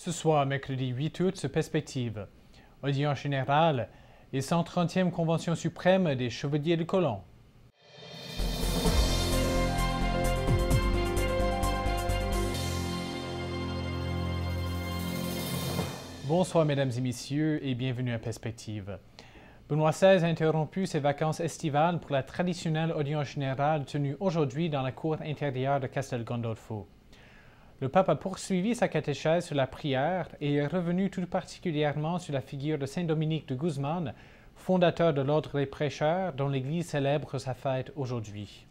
Ce soir, mercredi 8 août, se perspective. Audience générale et 130e Convention suprême des Chevaliers de Colomb. Bonsoir mesdames et messieurs et bienvenue à Perspective. Benoît XVI a interrompu ses vacances estivales pour la traditionnelle audience générale tenue aujourd'hui dans la cour intérieure de Castel Gandolfo. Le pape a poursuivi sa catéchèse sur la prière et est revenu tout particulièrement sur la figure de Saint Dominique de Guzman, fondateur de l'Ordre des prêcheurs, dont l'Église célèbre sa fête aujourd'hui.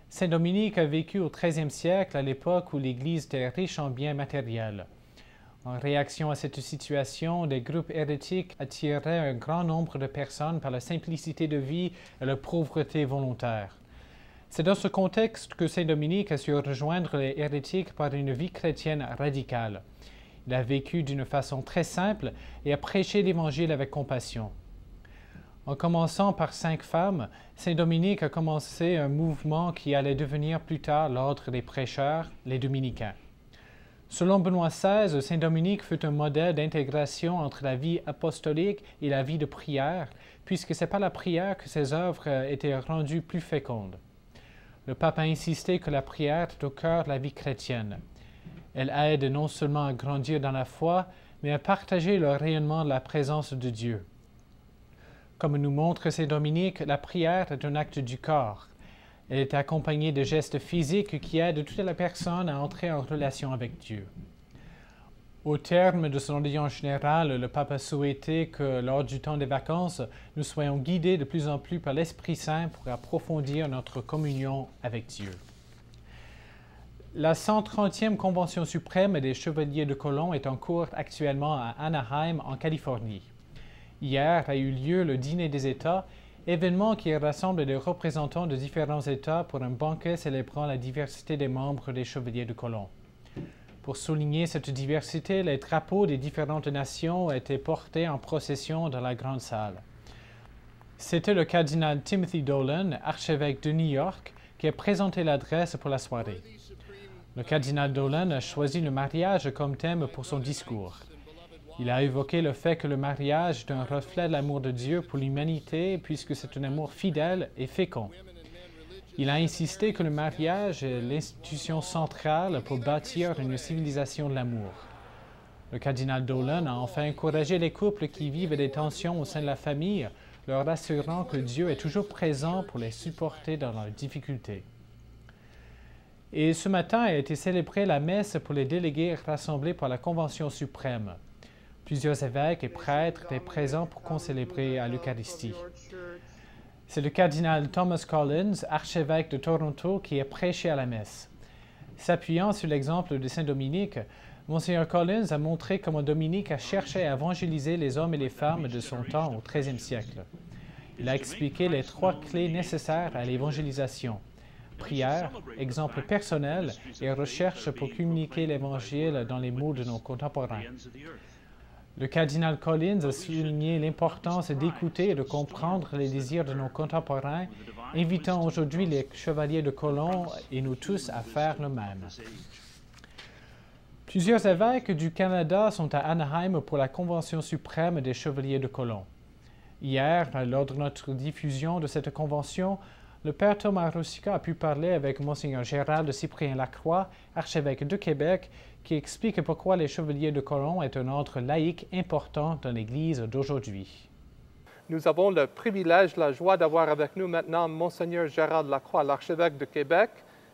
Saint Dominique a vécu au XIIIe siècle, à l'époque où l'Église était riche en biens matériels. En réaction à cette situation, des groupes hérétiques attiraient un grand nombre de personnes par la simplicité de vie et la pauvreté volontaire. C'est dans ce contexte que Saint Dominique a su rejoindre les hérétiques par une vie chrétienne radicale. Il a vécu d'une façon très simple et a prêché l'Évangile avec compassion. En commençant par 5 femmes, Saint Dominique a commencé un mouvement qui allait devenir plus tard l'Ordre des prêcheurs, les Dominicains. Selon Benoît XVI, Saint Dominique fut un modèle d'intégration entre la vie apostolique et la vie de prière, puisque c'est par la prière que ses œuvres étaient rendues plus fécondes. Le pape a insisté que la prière est au cœur de la vie chrétienne. Elle aide non seulement à grandir dans la foi, mais à partager le rayonnement de la présence de Dieu. Comme nous montre Saint Dominique, la prière est un acte du corps. Elle est accompagnée de gestes physiques qui aident toute la personne à entrer en relation avec Dieu. Au terme de son audience générale, le pape a souhaité que, lors du temps des vacances, nous soyons guidés de plus en plus par l'Esprit Saint pour approfondir notre communion avec Dieu. La 130e Convention suprême des Chevaliers de Colomb est en cours actuellement à Anaheim, en Californie. Hier a eu lieu le Dîner des États, événement qui rassemble des représentants de différents États pour un banquet célébrant la diversité des membres des Chevaliers de Colomb. Pour souligner cette diversité, les drapeaux des différentes nations étaient portés en procession dans la grande salle. C'était le cardinal Timothy Dolan, archevêque de New York, qui a présenté l'adresse pour la soirée. Le cardinal Dolan a choisi le mariage comme thème pour son discours. Il a évoqué le fait que le mariage est un reflet de l'amour de Dieu pour l'humanité, puisque c'est un amour fidèle et fécond. Il a insisté que le mariage est l'institution centrale pour bâtir une civilisation de l'amour. Le cardinal Dolan a enfin encouragé les couples qui vivent des tensions au sein de la famille, leur assurant que Dieu est toujours présent pour les supporter dans leurs difficultés. Et ce matin a été célébrée la messe pour les délégués rassemblés par la Convention suprême. Plusieurs évêques et prêtres étaient présents pour concélébrer à l'Eucharistie. C'est le cardinal Thomas Collins, archevêque de Toronto, qui a prêché à la messe. S'appuyant sur l'exemple de Saint Dominique, Monseigneur Collins a montré comment Dominique a cherché à évangéliser les hommes et les femmes de son temps au XIIIe siècle. Il a expliqué les 3 clés nécessaires à l'évangélisation: prière, exemple personnel et recherche pour communiquer l'Évangile dans les mots de nos contemporains. Le cardinal Collins a souligné l'importance d'écouter et de comprendre les désirs de nos contemporains, invitant aujourd'hui les chevaliers de Colomb et nous tous à faire le même. Plusieurs évêques du Canada sont à Anaheim pour la Convention suprême des Chevaliers de Colomb. Hier, lors de notre diffusion de cette convention, le père Thomas Rosica a pu parler avec Monseigneur Gérard de Cyprien Lacroix, archevêque de Québec, qui explique pourquoi les Chevaliers de Colomb est un ordre laïque important dans l'Église d'aujourd'hui. Nous avons le privilège, la joie d'avoir avec nous maintenant Monseigneur Gérard Lacroix, l'archevêque de Québec,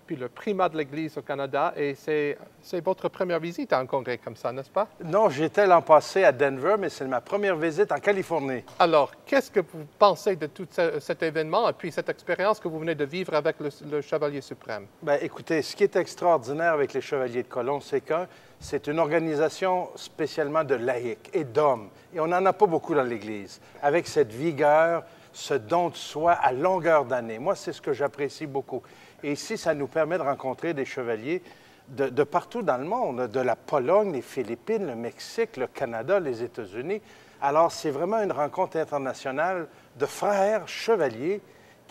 puis le primat de l'Église au Canada. Et c'est votre première visite à un congrès comme ça, n'est-ce pas? Non, j'étais l'an passé à Denver, mais c'est ma première visite en Californie. Alors, qu'est-ce que vous pensez de tout cet événement et puis cette expérience que vous venez de vivre avec le Chevalier suprême? Bien, écoutez, ce qui est extraordinaire avec les Chevaliers de Colomb, c'est que c'est une organisation spécialement de laïcs et d'hommes. Et on n'en a pas beaucoup dans l'Église. Avec cette vigueur, ce don de soi à longueur d'année. Moi, c'est ce que j'apprécie beaucoup. Et ici, ça nous permet de rencontrer des chevaliers de partout dans le monde, de la Pologne, les Philippines, le Mexique, le Canada, les États-Unis. Alors, c'est vraiment une rencontre internationale de frères chevaliers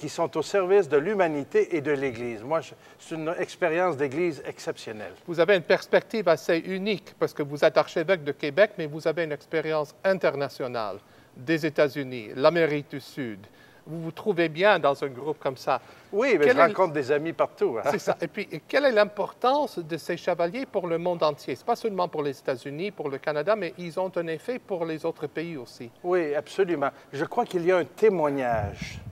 qui sont au service de l'humanité et de l'Église. Moi, c'est une expérience d'Église exceptionnelle. Vous avez une perspective assez unique parce que vous êtes archevêque de Québec, mais vous avez une expérience internationale des États-Unis, l'Amérique du Sud. Vous vous trouvez bien dans un groupe comme ça. Oui, mais je rencontre des amis partout. Hein? C'est ça. Et puis, quelle est l'importance de ces chevaliers pour le monde entier? Ce n'est pas seulement pour les États-Unis, pour le Canada, mais ils ont un effet pour les autres pays aussi. Oui, absolument. Je crois qu'il y a un témoignage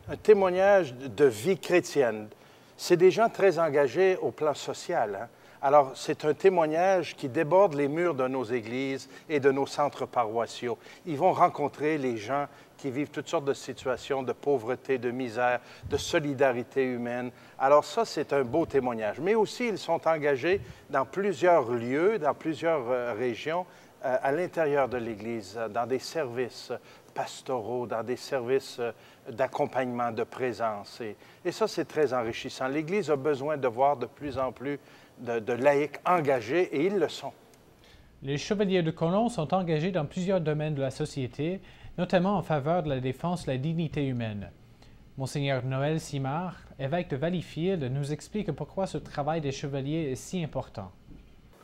de vie chrétienne. C'est des gens très engagés au plan social. Hein? Alors, c'est un témoignage qui déborde les murs de nos églises et de nos centres paroissiaux. Ils vont rencontrer les gens qui vivent toutes sortes de situations de pauvreté, de misère, de solidarité humaine. Alors ça, c'est un beau témoignage. Mais aussi, ils sont engagés dans plusieurs lieux, dans plusieurs régions, à l'intérieur de l'Église, dans des services pastoraux, dans des services d'accompagnement, de présence. Et ça, c'est très enrichissant. L'Église a besoin de voir de plus en plus de laïcs engagés, et ils le sont. Les Chevaliers de Colomb sont engagés dans plusieurs domaines de la société, notamment en faveur de la défense de la dignité humaine. Monseigneur Noël Simard, évêque de Valleyfield, nous explique pourquoi ce travail des chevaliers est si important.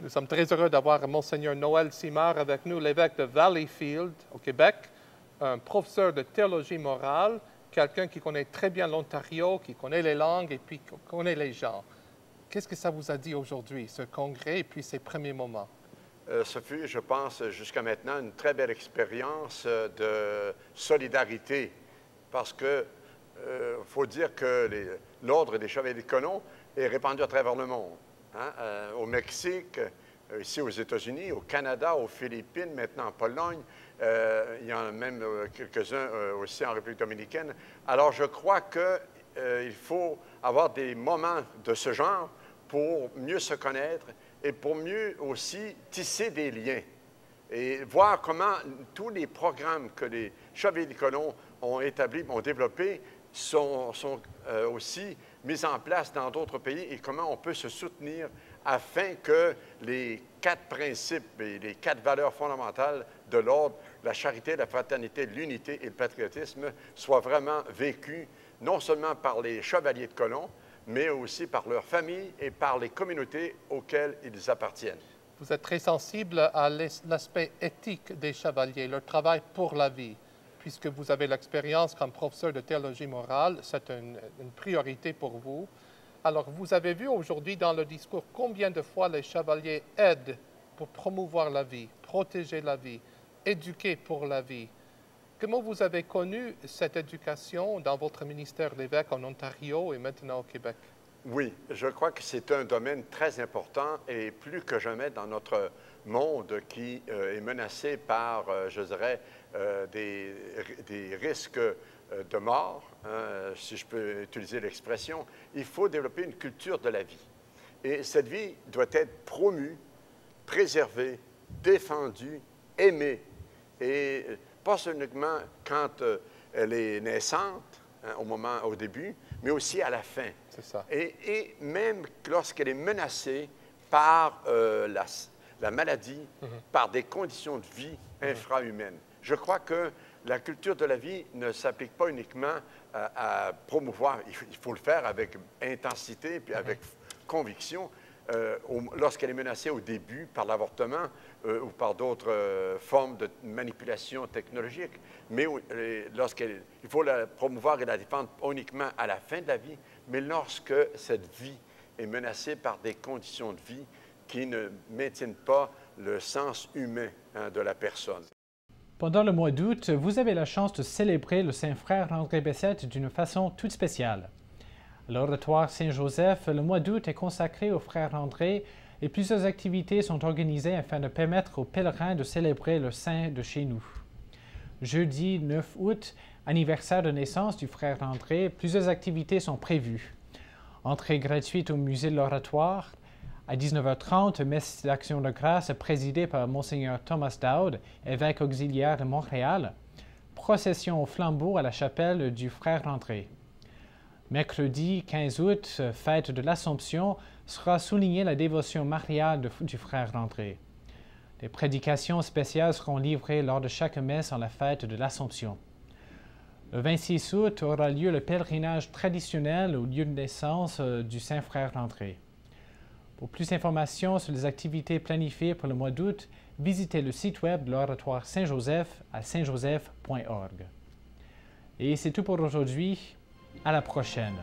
Nous sommes très heureux d'avoir Monseigneur Noël Simard avec nous, l'évêque de Valleyfield, au Québec, un professeur de théologie morale, quelqu'un qui connaît très bien l'Ontario, qui connaît les langues et puis qui connaît les gens. Qu'est-ce que ça vous a dit aujourd'hui, ce congrès et puis ces premiers moments? Ce fut, je pense, jusqu'à maintenant, une très belle expérience de solidarité, parce que faut dire que l'Ordre des Chevaliers de Colomb est répandu à travers le monde. Hein? Au Mexique, ici aux États-Unis, au Canada, aux Philippines, maintenant en Pologne, il y en a même quelques-uns aussi en République dominicaine. Alors, je crois qu'il faut avoir des moments de ce genre pour mieux se connaître et pour mieux aussi tisser des liens et voir comment tous les programmes que les Chevaliers de Colomb ont établis, ont développés, sont aussi mis en place dans d'autres pays et comment on peut se soutenir afin que les 4 principes et les 4 valeurs fondamentales de l'ordre, la charité, la fraternité, l'unité et le patriotisme, soient vraiment vécus non seulement par les Chevaliers de Colomb, mais aussi par leurs familles et par les communautés auxquelles ils appartiennent. Vous êtes très sensible à l'aspect éthique des chevaliers, leur travail pour la vie. Puisque vous avez l'expérience comme professeur de théologie morale, c'est une priorité pour vous. Alors, vous avez vu aujourd'hui dans le discours combien de fois les chevaliers aident pour promouvoir la vie, protéger la vie, éduquer pour la vie. Comment vous avez connu cette éducation dans votre ministère d'évêque en Ontario et maintenant au Québec? Oui, je crois que c'est un domaine très important et plus que jamais dans notre monde qui est menacé par, je dirais, des risques de mort, hein, si je peux utiliser l'expression. Il faut développer une culture de la vie. Et cette vie doit être promue, préservée, défendue, aimée. Et pas seulement quand elle est naissante, hein, au début, mais aussi à la fin. C'est ça. Et même lorsqu'elle est menacée par la maladie, par des conditions de vie infrahumaines. Je crois que la culture de la vie ne s'applique pas uniquement à promouvoir, il faut le faire avec intensité puis avec conviction, lorsqu'elle est menacée au début par l'avortement ou par d'autres formes de manipulation technologique, mais il faut la promouvoir et la défendre pas uniquement à la fin de la vie, mais lorsque cette vie est menacée par des conditions de vie qui ne maintiennent pas le sens humain, hein, de la personne. Pendant le mois d'août, vous avez la chance de célébrer le Saint-Frère André Bessette d'une façon toute spéciale. À l'Oratoire Saint-Joseph, le mois d'août est consacré au frère André et plusieurs activités sont organisées afin de permettre aux pèlerins de célébrer le saint de chez nous. Jeudi 9 août, anniversaire de naissance du frère André, plusieurs activités sont prévues. Entrée gratuite au musée de l'Oratoire. À 19h30, messe d'action de grâce présidée par Monseigneur Thomas Dowd, évêque auxiliaire de Montréal. Procession au flambeau à la chapelle du frère André. Mercredi 15 août, fête de l'Assomption, sera soulignée la dévotion mariale du frère André. Des prédications spéciales seront livrées lors de chaque messe en la fête de l'Assomption. Le 26 août aura lieu le pèlerinage traditionnel au lieu de naissance du Saint-Frère André. Pour plus d'informations sur les activités planifiées pour le mois d'août, visitez le site web de l'Oratoire Saint-Joseph à saintjoseph.org. Et c'est tout pour aujourd'hui. À la prochaine.